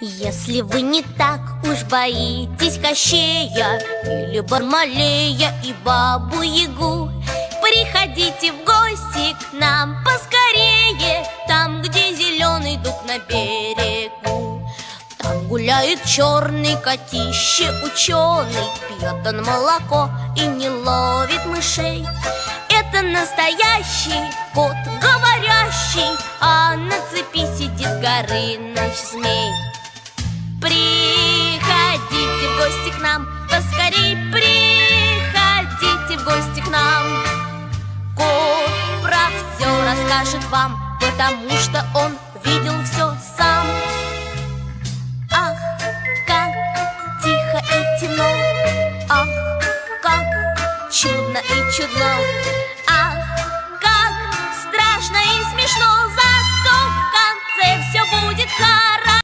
Если вы не так уж боитесь Кощея или Бармалея и Бабу-Ягу, приходите в гости к нам поскорее, там, где зеленый дуб на берегу. Там гуляет черный котище ученый, пьет он молоко и не ловит мышей. Это настоящий кот говорящий, а на цепи сидит Горыныч змей. Приходите в гости к нам, поскорей приходите в гости к нам. Кот про все расскажет вам, потому что он видел все